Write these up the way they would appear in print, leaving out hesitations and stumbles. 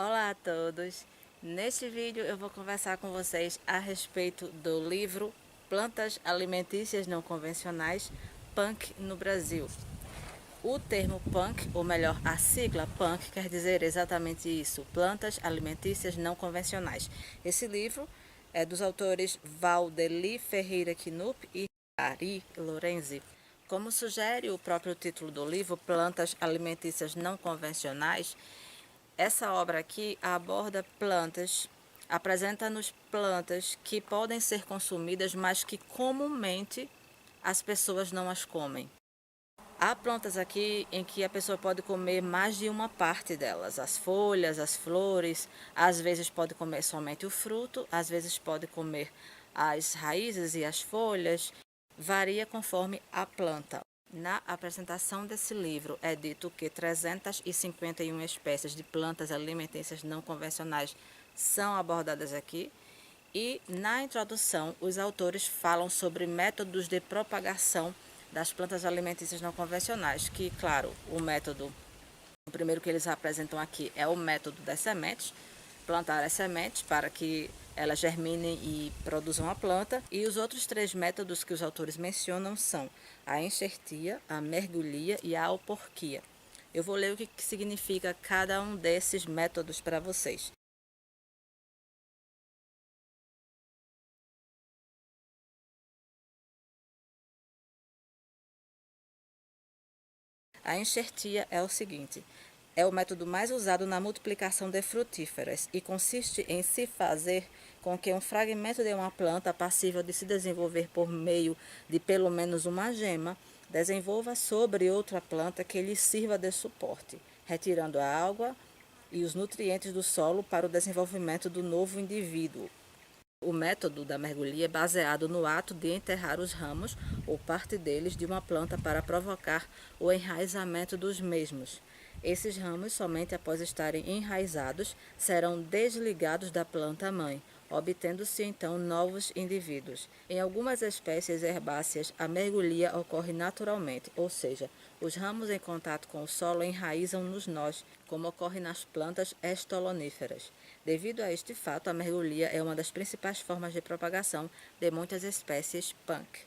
Olá a todos! Neste vídeo eu vou conversar com vocês a respeito do livro Plantas Alimentícias Não Convencionais, PANC no Brasil. O termo PANC, ou melhor, a sigla PANC, quer dizer exatamente isso, Plantas Alimentícias Não Convencionais. Esse livro é dos autores Valdeli Ferreira Knupp e Ari Lorenzi. Como sugere o próprio título do livro, Plantas Alimentícias Não Convencionais, essa obra aqui aborda plantas, apresenta-nos plantas que podem ser consumidas, mas que comumente as pessoas não as comem. Há plantas aqui em que a pessoa pode comer mais de uma parte delas, as folhas, as flores, às vezes pode comer somente o fruto, às vezes pode comer as raízes e as folhas, varia conforme a planta. Na apresentação desse livro é dito que 351 espécies de plantas alimentícias não convencionais são abordadas aqui. E na introdução, os autores falam sobre métodos de propagação das plantas alimentícias não convencionais, que, claro, o primeiro que eles apresentam aqui é o método das sementes, plantar as sementes para que elas germinem e produzam a planta. E os outros três métodos que os autores mencionam são a enxertia, a mergulhia e a alporquia. Eu vou ler o que significa cada um desses métodos para vocês. A enxertia é o seguinte: é o método mais usado na multiplicação de frutíferas e consiste em se fazer com que um fragmento de uma planta passível de se desenvolver por meio de pelo menos uma gema desenvolva sobre outra planta que lhe sirva de suporte, retirando a água e os nutrientes do solo para o desenvolvimento do novo indivíduo. O método da mergulhia é baseado no ato de enterrar os ramos ou parte deles de uma planta para provocar o enraizamento dos mesmos. Esses ramos, somente após estarem enraizados, serão desligados da planta-mãe, obtendo-se então novos indivíduos. Em algumas espécies herbáceas, a mergulhia ocorre naturalmente, ou seja, os ramos em contato com o solo enraizam nos nós, como ocorre nas plantas estoloníferas. Devido a este fato, a mergulhia é uma das principais formas de propagação de muitas espécies punk.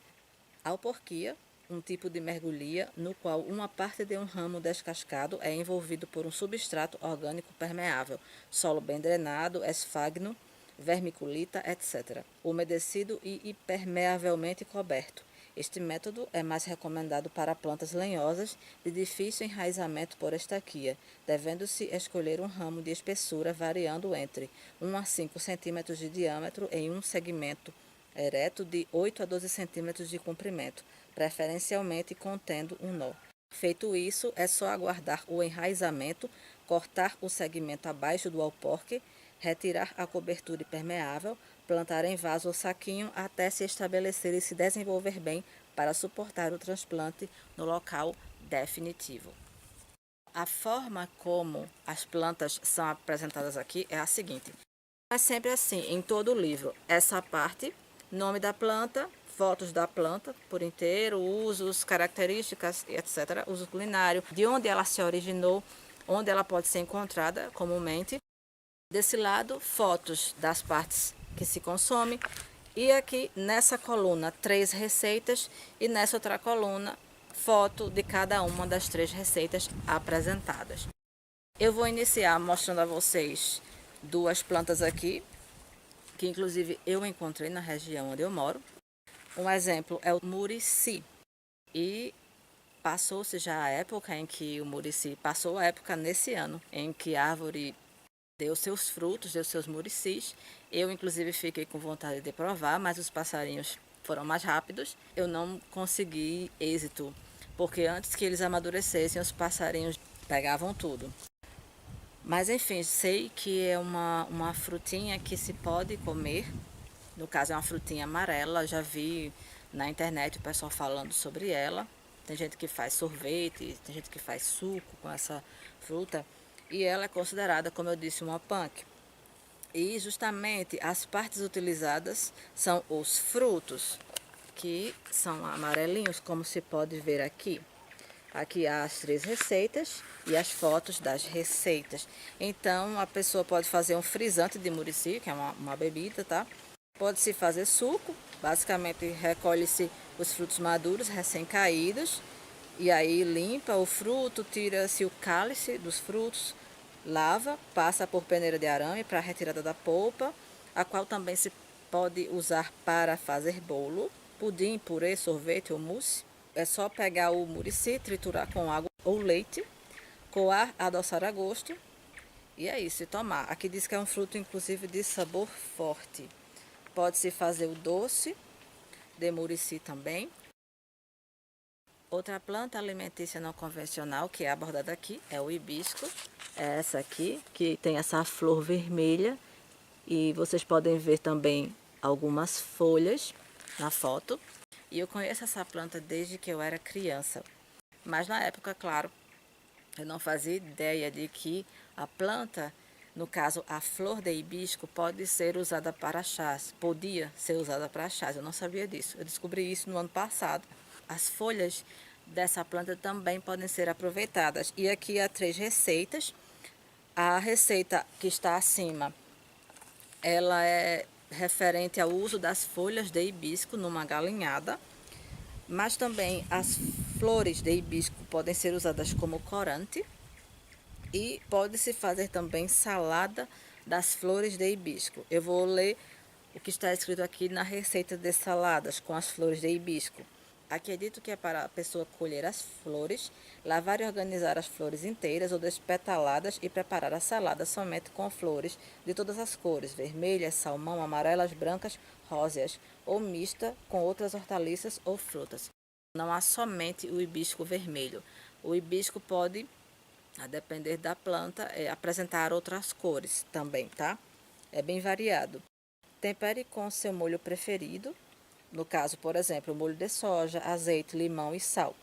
A alporquia, um tipo de mergulhia no qual uma parte de um ramo descascado é envolvido por um substrato orgânico permeável, solo bem drenado, esfagno, vermiculita, etc., umedecido e impermeavelmente coberto. Este método é mais recomendado para plantas lenhosas de difícil enraizamento por estaquia, devendo-se escolher um ramo de espessura variando entre 1 a 5 centímetros de diâmetro em um segmento ereto de 8 a 12 centímetros de comprimento, preferencialmente contendo um nó. Feito isso, é só aguardar o enraizamento, cortar o segmento abaixo do alporque, retirar a cobertura impermeável, plantar em vaso ou saquinho até se estabelecer e se desenvolver bem para suportar o transplante no local definitivo. A forma como as plantas são apresentadas aqui é a seguinte: é sempre assim em todo o livro. Essa parte, nome da planta, fotos da planta por inteiro, usos, características, etc., uso culinário, de onde ela se originou, onde ela pode ser encontrada comumente. Desse lado, fotos das partes que se consome. E aqui nessa coluna, 3 receitas e nessa outra coluna, foto de cada uma das 3 receitas apresentadas. Eu vou iniciar mostrando a vocês 2 plantas aqui, que inclusive eu encontrei na região onde eu moro. Um exemplo é o murici. E passou-se já a época em que o murici, passou a época nesse ano, em que a árvore deu seus frutos, deu seus muricis. Eu, inclusive, fiquei com vontade de provar, mas os passarinhos foram mais rápidos. Eu não consegui êxito, porque antes que eles amadurecessem, os passarinhos pegavam tudo. Mas, enfim, sei que é uma frutinha que se pode comer. No caso, é uma frutinha amarela. Já vi na internet o pessoal falando sobre ela. Tem gente que faz sorvete, tem gente que faz suco com essa fruta. E ela é considerada, como eu disse, uma punk. E justamente as partes utilizadas são os frutos, que são amarelinhos, como se pode ver aqui. Aqui há as 3 receitas e as fotos das receitas. Então, a pessoa pode fazer um frisante de murici, que é uma bebida, tá? Pode-se fazer suco, basicamente recolhe-se os frutos maduros, recém-caídos, e aí limpa o fruto, tira-se o cálice dos frutos, lava, passa por peneira de arame para a retirada da polpa, a qual também se pode usar para fazer bolo, pudim, purê, sorvete ou mousse. É só pegar o murici, triturar com água ou leite, coar, adoçar a gosto, e é isso, e tomar. Aqui diz que é um fruto, inclusive, de sabor forte. Pode-se fazer o doce de murici também. Outra planta alimentícia não convencional que é abordada aqui é o hibisco. É essa aqui, que tem essa flor vermelha. E vocês podem ver também algumas folhas na foto. E eu conheço essa planta desde que eu era criança. Mas na época, claro, eu não fazia ideia de que a planta, no caso a flor de hibisco, pode ser usada para chás. Podia ser usada para chás, eu não sabia disso. Eu descobri isso no ano passado. As folhas dessa planta também podem ser aproveitadas. E aqui há 3 receitas. A receita que está acima, ela é referente ao uso das folhas de hibisco numa galinhada. Mas também as flores de hibisco podem ser usadas como corante. E pode-se fazer também salada das flores de hibisco. Eu vou ler o que está escrito aqui na receita de saladas com as flores de hibisco. Aqui é dito que é para a pessoa colher as flores, lavar e organizar as flores inteiras ou despetaladas e preparar a salada somente com flores de todas as cores, vermelhas, salmão, amarelas, brancas, róseas, ou mista com outras hortaliças ou frutas. Não há somente o hibisco vermelho. O hibisco pode, a depender da planta, apresentar outras cores também, tá? É bem variado. Tempere com seu molho preferido. No caso, por exemplo, molho de soja, azeite, limão e sal.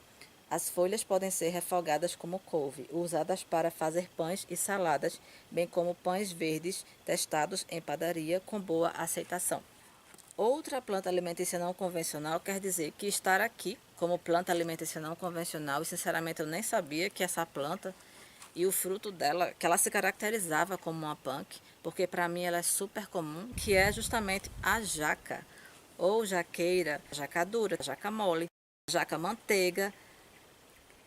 As folhas podem ser refogadas como couve, usadas para fazer pães e saladas, bem como pães verdes testados em padaria com boa aceitação. Outra planta alimentícia não convencional quer dizer que estar aqui como planta alimentícia não convencional, e sinceramente eu nem sabia que essa planta e o fruto dela, que ela se caracterizava como uma punk, porque para mim ela é super comum, que é justamente a jaca, ou jaqueira, jaca dura, jaca mole, jaca manteiga,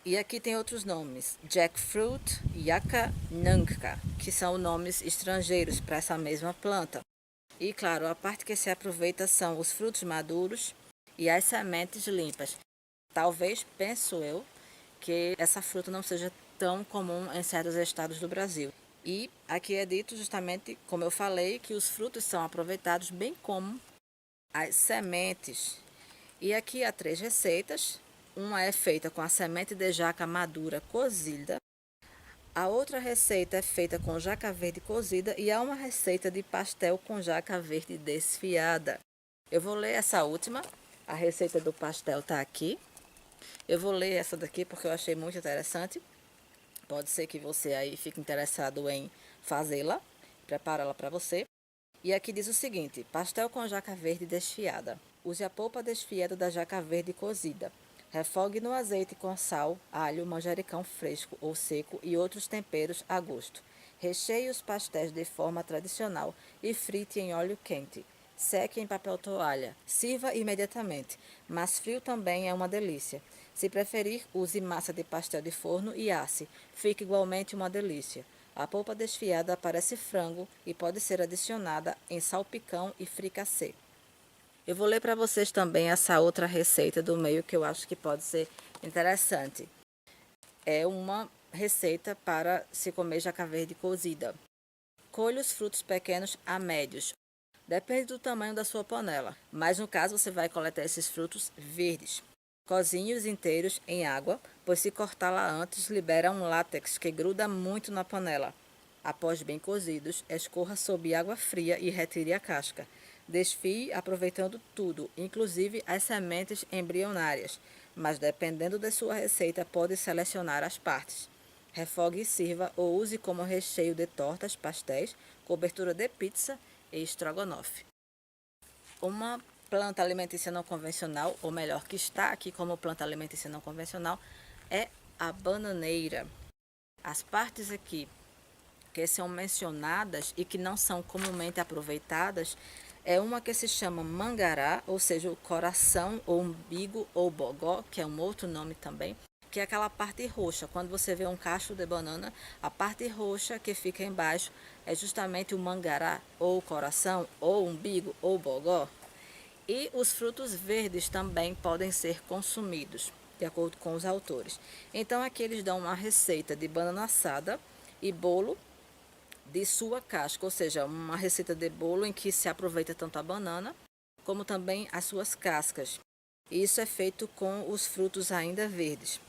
e aqui tem outros nomes, jackfruit e yaca nanka, que são nomes estrangeiros para essa mesma planta. E claro, a parte que se aproveita são os frutos maduros e as sementes limpas. Talvez, penso eu, que essa fruta não seja tão comum em certos estados do Brasil. E aqui é dito justamente, como eu falei, que os frutos são aproveitados bem como as sementes. E aqui há 3 receitas. Uma é feita com a semente de jaca madura cozida. A outra receita é feita com jaca verde cozida e há uma receita de pastel com jaca verde desfiada. Eu vou ler essa última. A receita do pastel está aqui. Eu vou ler essa daqui porque eu achei muito interessante. Pode ser que você aí fique interessado em fazê-la, prepará-la para você. E aqui diz o seguinte: pastel com jaca verde desfiada. Use a polpa desfiada da jaca verde cozida. Refogue no azeite com sal, alho, manjericão fresco ou seco e outros temperos a gosto. Recheie os pastéis de forma tradicional e frite em óleo quente. Seque em papel toalha. Sirva imediatamente, mas frio também é uma delícia. Se preferir, use massa de pastel de forno e asse. Fica igualmente uma delícia. A polpa desfiada parece frango e pode ser adicionada em salpicão e fricassê. Eu vou ler para vocês também essa outra receita do meio que eu acho que pode ser interessante. É uma receita para se comer jaca verde cozida. Colhe os frutos pequenos a médios. Depende do tamanho da sua panela, mas no caso você vai coletar esses frutos verdes. Cozinhe-os inteiros em água, pois se cortá-la antes libera um látex que gruda muito na panela. Após bem cozidos, escorra sob água fria e retire a casca. Desfie aproveitando tudo, inclusive as sementes embrionárias, mas dependendo da sua receita pode selecionar as partes. Refogue e sirva ou use como recheio de tortas, pastéis, cobertura de pizza e estrogonofe. Uma planta alimentícia não convencional, ou melhor, que está aqui como planta alimentícia não convencional, é a bananeira. As partes aqui que são mencionadas e que não são comumente aproveitadas é uma que se chama mangará, ou seja, o coração, ou umbigo, ou bogó, que é um outro nome também, que é aquela parte roxa. Quando você vê um cacho de banana, a parte roxa que fica embaixo é justamente o mangará, ou o coração, ou umbigo, ou bogó. E os frutos verdes também podem ser consumidos, de acordo com os autores. Então aqui eles dão uma receita de banana assada e bolo de sua casca, ou seja, uma receita de bolo em que se aproveita tanto a banana como também as suas cascas. Isso é feito com os frutos ainda verdes.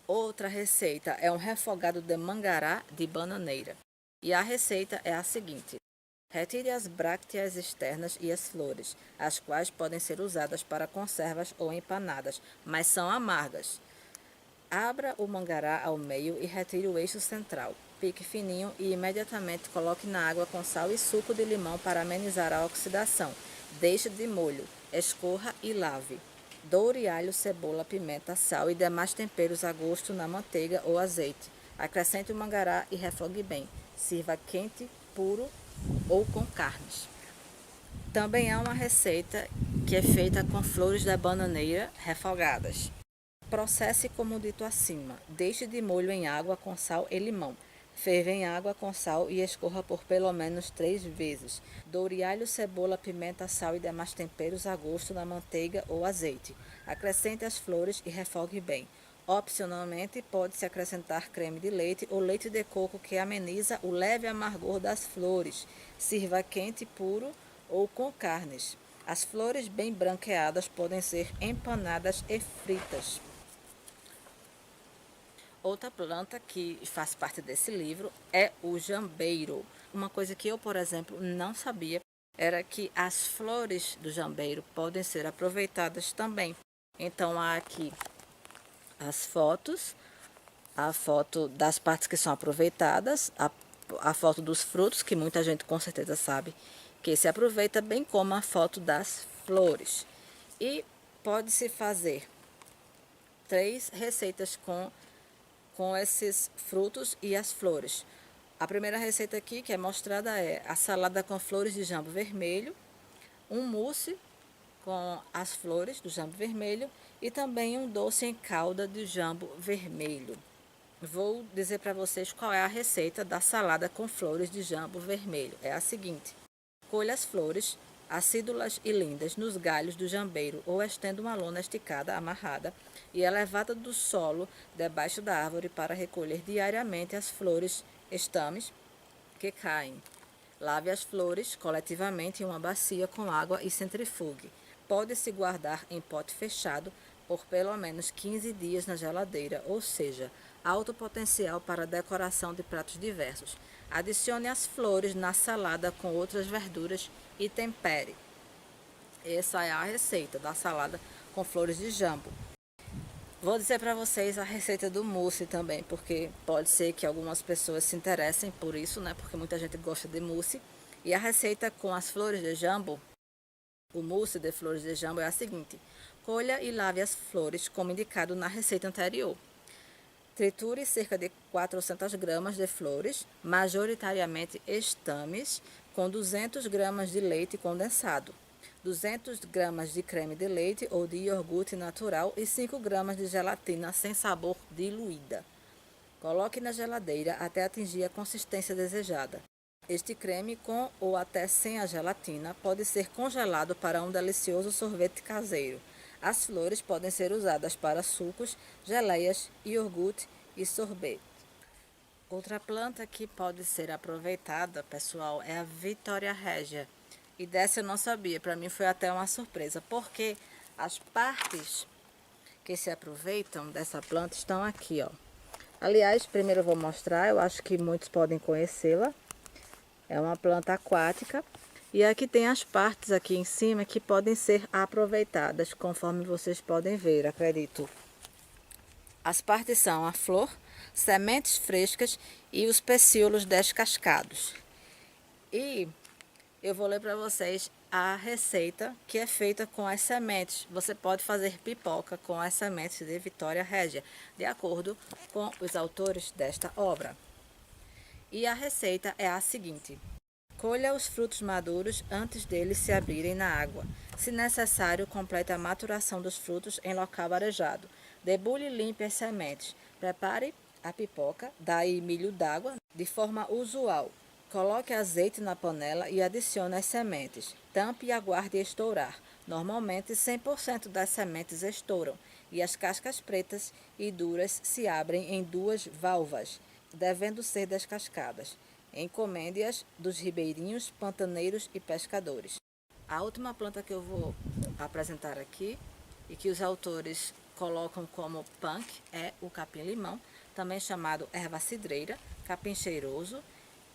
Outra receita é um refogado de mangará de bananeira. E a receita é a seguinte: retire as brácteas externas e as flores, as quais podem ser usadas para conservas ou empanadas, mas são amargas. Abra o mangará ao meio e retire o eixo central. Pique fininho e imediatamente coloque na água com sal e suco de limão para amenizar a oxidação. Deixe de molho, escorra e lave. Doure alho, cebola, pimenta, sal e demais temperos a gosto na manteiga ou azeite. Acrescente o mangará e refogue bem. Sirva quente, puro ou com carnes. Também há uma receita que é feita com flores da bananeira refogadas. Processe como dito acima. Deixe de molho em água com sal e limão. Ferva em água com sal e escorra por pelo menos 3 vezes. Doure alho, cebola, pimenta, sal e demais temperos a gosto na manteiga ou azeite. Acrescente as flores e refogue bem. Opcionalmente, pode-se acrescentar creme de leite ou leite de coco que ameniza o leve amargor das flores. Sirva quente, puro ou com carnes. As flores bem branqueadas podem ser empanadas e fritas. Outra planta que faz parte desse livro é o jambeiro. Uma coisa que eu, por exemplo, não sabia era que as flores do jambeiro podem ser aproveitadas também. Então, há aqui as fotos, a foto das partes que são aproveitadas, a foto dos frutos, que muita gente com certeza sabe que se aproveita, bem como a foto das flores. E pode-se fazer 3 receitas com esses frutos e as flores. A primeira receita aqui que é mostrada é a salada com flores de jambo vermelho, um mousse com as flores do jambo vermelho e também um doce em calda de jambo vermelho. Vou dizer para vocês qual é a receita da salada com flores de jambo vermelho. É a seguinte: colha as flores, acídulas e lindas, nos galhos do jambeiro ou estenda uma lona esticada, amarrada e elevada do solo debaixo da árvore para recolher diariamente as flores, estames que caem. Lave as flores coletivamente em uma bacia com água e centrifugue. Pode-se guardar em pote fechado por pelo menos 15 dias na geladeira, ou seja, alto potencial para decoração de pratos diversos. Adicione as flores na salada com outras verduras e tempere. Essa é a receita da salada com flores de jambo. Vou dizer para vocês a receita do mousse também, porque pode ser que algumas pessoas se interessem por isso, né? Porque muita gente gosta de mousse. E a receita com as flores de jambo, o mousse de flores de jambo é a seguinte: colha e lave as flores como indicado na receita anterior. Triture cerca de 400 gramas de flores, majoritariamente estames, com 200 gramas de leite condensado, 200 gramas de creme de leite ou de iogurte natural e 5 gramas de gelatina sem sabor diluída. Coloque na geladeira até atingir a consistência desejada. Este creme, com ou até sem a gelatina, pode ser congelado para um delicioso sorvete caseiro. As flores podem ser usadas para sucos, geleias, iogurte e sorvete. Outra planta que pode ser aproveitada, pessoal, é a Vitória Regia. E dessa eu não sabia, para mim foi até uma surpresa, porque as partes que se aproveitam dessa planta estão aqui, ó. Aliás, primeiro eu vou mostrar, eu acho que muitos podem conhecê-la. É uma planta aquática. E aqui tem as partes aqui em cima que podem ser aproveitadas, conforme vocês podem ver, acredito. As partes são a flor, sementes frescas e os pecíolos descascados. E eu vou ler para vocês a receita que é feita com as sementes. Você pode fazer pipoca com as sementes de Vitória Régia, de acordo com os autores desta obra. E a receita é a seguinte: colha os frutos maduros antes deles se abrirem na água. Se necessário, complete a maturação dos frutos em local arejado. Debulhe e limpe as sementes. Prepare a pipoca, daí milho d'água, de forma usual. Coloque azeite na panela e adicione as sementes. Tampe e aguarde estourar. Normalmente, 100% das sementes estouram e as cascas pretas e duras se abrem em duas válvulas, devendo ser descascadas. Encomende-as dos ribeirinhos, pantaneiros e pescadores. A última planta que eu vou apresentar aqui e que os autores colocam como punk é o capim-limão, também chamado erva cidreira, capim cheiroso,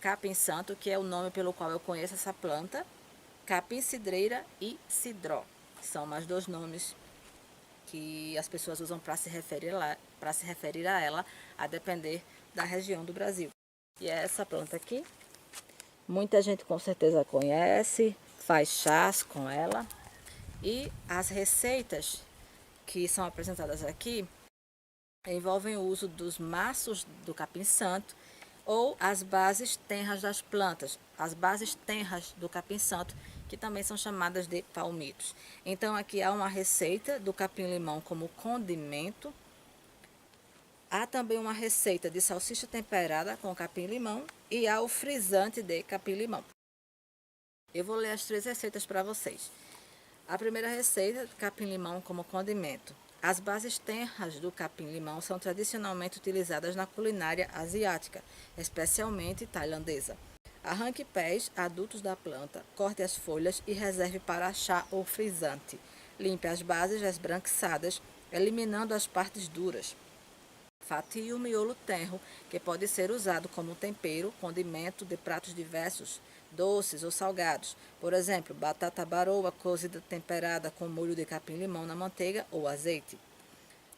capim santo, que é o nome pelo qual eu conheço essa planta, capim cidreira e cidró. São mais dois nomes que as pessoas usam para se referir a ela, a depender da região do Brasil. E é essa planta aqui. Muita gente com certeza conhece, faz chás com ela. E as receitas que são apresentadas aqui envolvem o uso dos maços do capim-santo ou as bases tenras das plantas, as bases tenras do capim-santo, que também são chamadas de palmitos. Então aqui há uma receita do capim-limão como condimento. Há também uma receita de salsicha temperada com capim-limão e há o frisante de capim-limão. Eu vou ler as 3 receitas para vocês. A primeira receita, capim-limão como condimento. As bases tenras do capim-limão são tradicionalmente utilizadas na culinária asiática, especialmente tailandesa. Arranque pés adultos da planta, corte as folhas e reserve para chá ou frisante. Limpe as bases esbranquiçadas, eliminando as partes duras. Fatie o miolo tenro, que pode ser usado como tempero, condimento de pratos diversos, doces ou salgados. Por exemplo, batata baroa cozida temperada com molho de capim-limão na manteiga ou azeite.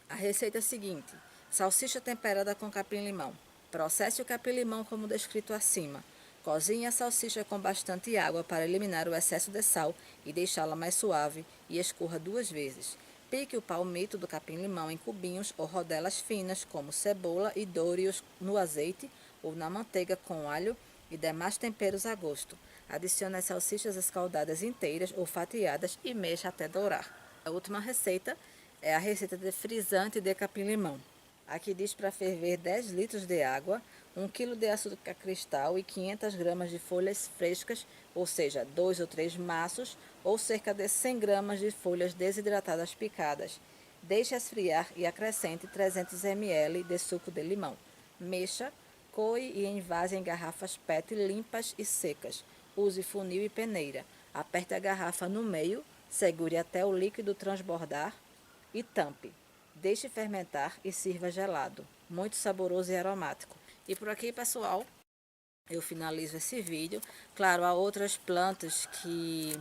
A receita seguinte: salsicha temperada com capim-limão. Processe o capim-limão como descrito acima. Cozinhe a salsicha com bastante água para eliminar o excesso de sal e deixá-la mais suave e escorra 2 vezes. Pique o palmito do capim-limão em cubinhos ou rodelas finas, como cebola, e doure-os no azeite ou na manteiga com alho e demais temperos a gosto. Adicione as salsichas escaldadas inteiras ou fatiadas e mexa até dourar. A última receita é a receita de frisante de capim-limão. Aqui diz para ferver 10 litros de água, 1 kg de açúcar cristal e 500 gramas de folhas frescas, ou seja, 2 ou 3 maços, ou cerca de 100 gramas de folhas desidratadas picadas. Deixe esfriar e acrescente 300 ml de suco de limão. Mexa, coe e envase em garrafas PET limpas e secas. Use funil e peneira. Aperte a garrafa no meio, segure até o líquido transbordar e tampe. Deixe fermentar e sirva gelado. Muito saboroso e aromático. E por aqui, pessoal, eu finalizo esse vídeo. Claro, há outras plantas que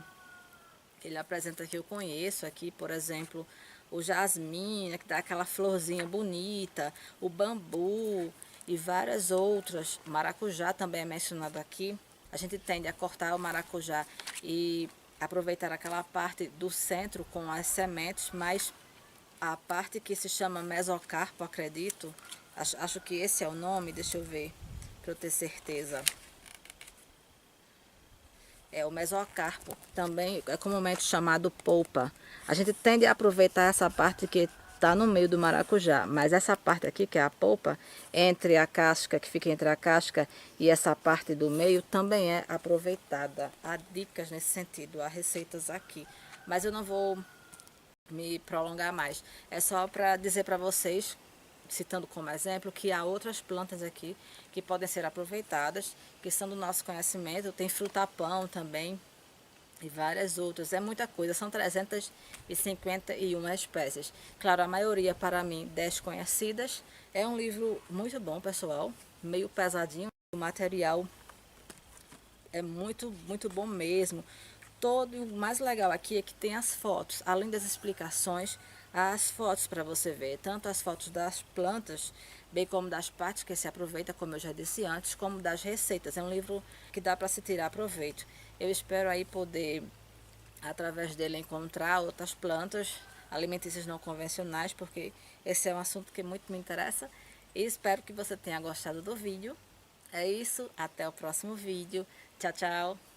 ele apresenta que eu conheço aqui, por exemplo, o jasmim, que dá aquela florzinha bonita, o bambu e várias outras. O maracujá também é mencionado aqui. A gente tende a cortar o maracujá e aproveitar aquela parte do centro com as sementes, mas a parte que se chama mesocarpo, acredito, acho que esse é o nome, deixa eu ver, para eu ter certeza. É o mesocarpo, também é comumente chamado polpa. A gente tende a aproveitar essa parte que está no meio do maracujá, mas essa parte aqui, que é a polpa, entre a casca, que fica entre a casca e essa parte do meio, também é aproveitada. Há dicas nesse sentido, há receitas aqui, mas eu não vou me prolongar mais. É só para dizer para vocês, citando como exemplo, que há outras plantas aqui que podem ser aproveitadas, que são do nosso conhecimento. Tem fruta-pão também e várias outras. É muita coisa, são 351 espécies. Claro, a maioria para mim desconhecidas. É um livro muito bom, pessoal, meio pesadinho. O material é muito bom mesmo. O mais legal aqui é que tem as fotos, além das explicações, as fotos para você ver, tanto as fotos das plantas, bem como das partes que se aproveita, como eu já disse antes, como das receitas. É um livro que dá para se tirar proveito. Eu espero aí poder através dele, encontrar outras plantas alimentícias não convencionais, porque esse é um assunto que muito me interessa. E espero que você tenha gostado do vídeo. É isso, até o próximo vídeo. Tchau, tchau!